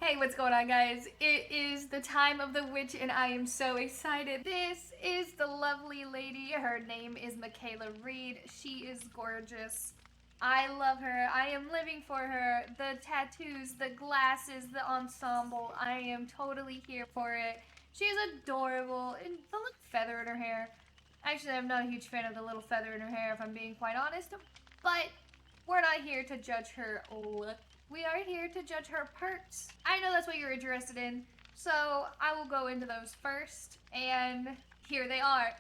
Hey, what's going on, guys? It is the time of the witch, and I am so excited. This is the lovely lady. Her name is Mikaela Reid. She is gorgeous. I love her. I am living for her. The tattoos, the glasses, the ensemble. I am totally here for it. She's adorable. And the little feather in her hair. Actually, I'm not a huge fan of the little feather in her hair, if I'm being quite honest. But we're not here to judge her look. We are here to judge her perks. I know that's what you're interested in, so I will go into those first, and here they are.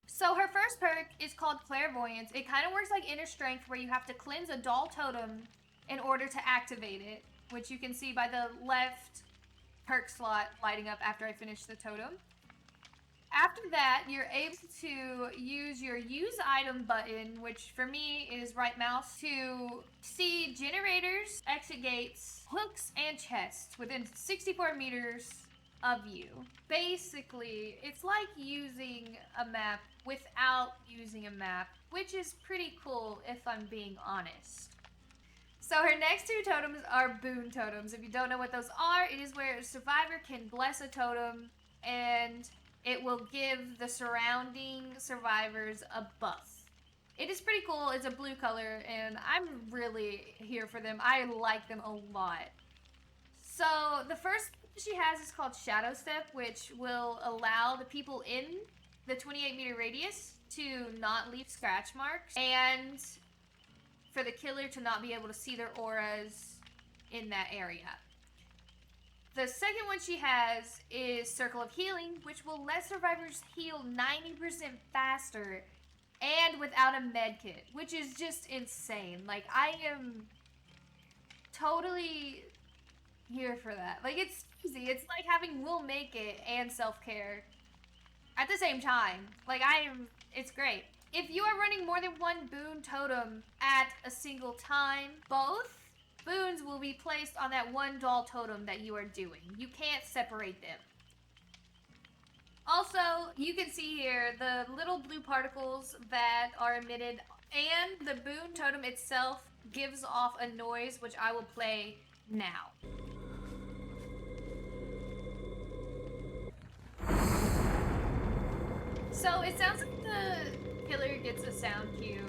So her first perk is called Clairvoyance. It kind of works like Inner Strength, where you have to cleanse a doll totem in order to activate it, which you can see by the left perk slot lighting up after I finish the totem. After that, you're able to use your use item button, which for me is right mouse, to see generators, exit gates, hooks, and chests within 64 meters of you. Basically, it's like using a map without using a map, which is pretty cool if I'm being honest. So her next two totems are Boon totems. If you don't know what those are, it is where a survivor can bless a totem and it will give the surrounding survivors a buff. It is pretty cool. It's a blue color, and I'm really here for them. I like them a lot. So the first she has is called Shadow Step, which will allow the people in the 28-meter radius to not leave scratch marks, and for the killer to not be able to see their auras in that area. The second one she has is Circle of Healing, which will let survivors heal 90% faster and without a med kit, which is just insane. Like, I am totally here for that. Like, it's easy. It's like having Will Make It and self-care at the same time. Like, it's great. If you are running more than one Boon totem at a single time, both Boons will be placed on that one doll totem that you are doing. You can't separate them. Also, you can see here the little blue particles that are emitted, and the Boon totem itself gives off a noise, which I will play now. So it sounds like the killer gets a sound cue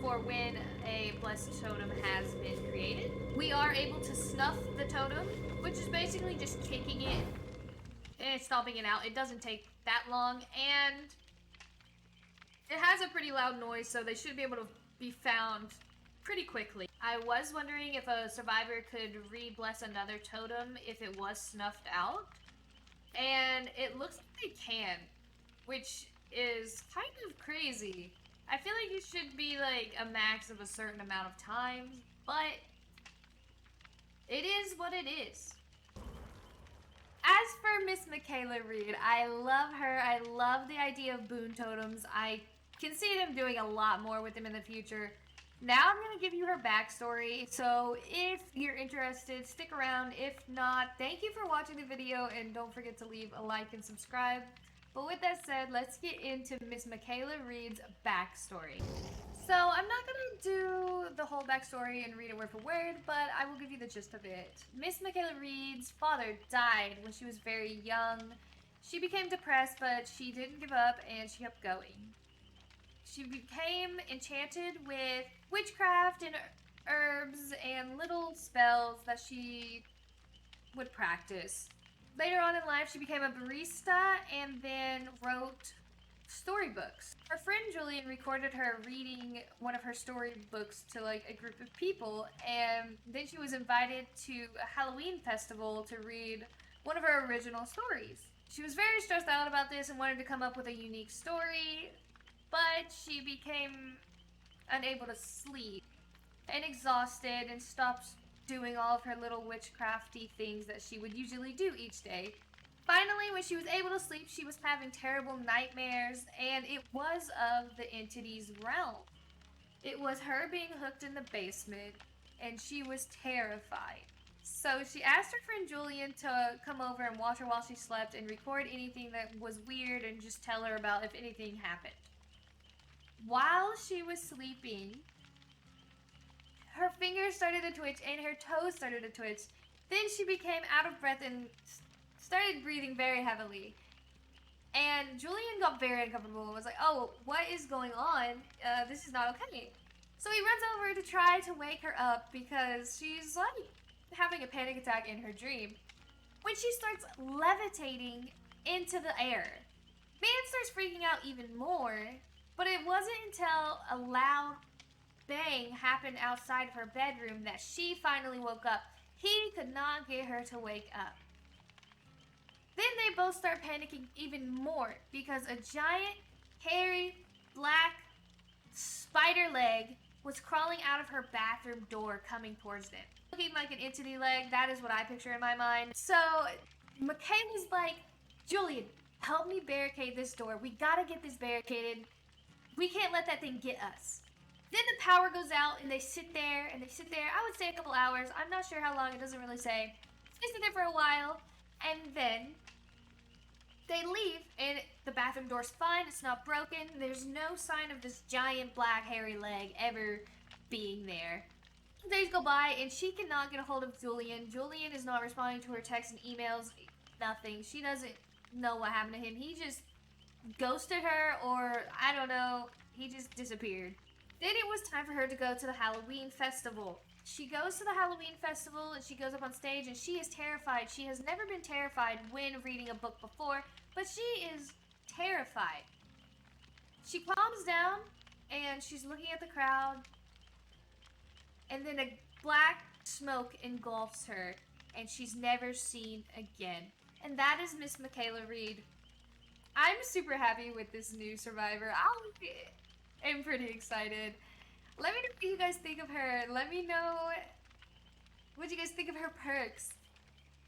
for when a blessed totem has been created. We are able to snuff the totem, which is basically just kicking it and stomping it out. It doesn't take that long, and it has a pretty loud noise, so they should be able to be found pretty quickly. I was wondering if a survivor could re-bless another totem if it was snuffed out, and it looks like they can, which is kind of crazy. I feel like it should be like a max of a certain amount of times, but it is what it is. As for Miss Mikaela Reid, I love her. I love the idea of Boon totems. I can see them doing a lot more with them in the future. Now I'm going to give you her backstory, so if you're interested, stick around. If not, thank you for watching the video, and don't forget to leave a like and subscribe. But with that said, let's get into Miss Mikaela Reid's backstory. So I'm not going to do the whole backstory and read it word for word, but I will give you the gist of it. Miss Mikaela Reid's father died when she was very young. She became depressed, but she didn't give up, and she kept going. She became enchanted with witchcraft and herbs and little spells that she would practice. Later on in life, she became a barista and then wrote storybooks. Her friend Julian recorded her reading one of her storybooks to like a group of people, and then she was invited to a Halloween festival to read one of her original stories. She was very stressed out about this and wanted to come up with a unique story, but she became unable to sleep and exhausted and stopped doing all of her little witchcrafty things that she would usually do each day. Finally, when she was able to sleep, she was having terrible nightmares, and it was of the entity's realm. It was her being hooked in the basement, and she was terrified. So she asked her friend Julian to come over and watch her while she slept and record anything that was weird and just tell her about if anything happened. While she was sleeping, her fingers started to twitch and her toes started to twitch, Then she became out of breath and started breathing very heavily. And Julian got very uncomfortable and was like, oh, what is going on? This is not okay. So he runs over to try to wake her up because she's like having a panic attack in her dream. When she starts levitating into the air, Man starts freaking out even more, but it wasn't until a loud bang happened outside of her bedroom that she finally woke up. He could not get her to wake up. Then they both start panicking even more because a giant, hairy, black spider leg was crawling out of her bathroom door coming towards them. Looking like an entity leg, that is what I picture in my mind. So Mikaela's like, Julian, help me barricade this door. We gotta get this barricaded. We can't let that thing get us. Then the power goes out and they sit there and they sit there. I would say a couple hours. I'm not sure how long. It doesn't really say. They sit there for a while and then they leave and the bathroom door's fine. It's not broken. There's no sign of this giant black hairy leg ever being there. Days go by and she cannot get a hold of Julian. Julian is not responding to her texts and emails. Nothing. She doesn't know what happened to him. He just ghosted her, or I don't know. He just disappeared. Then it was time for her to go to the Halloween festival. She goes to the Halloween festival and she goes up on stage and she is terrified. She has never been terrified when reading a book before, but she is terrified. She calms down and she's looking at the crowd, and then a black smoke engulfs her and she's never seen again. And that is Miss Mikaela Reid. I'm super happy with this new survivor. I'm pretty excited. Let me know what you guys think of her. Let me know what you guys think of her perks.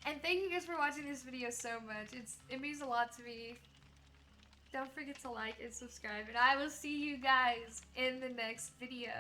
And thank you guys for watching this video so much. It means a lot to me. Don't forget to like and subscribe. And I will see you guys in the next video.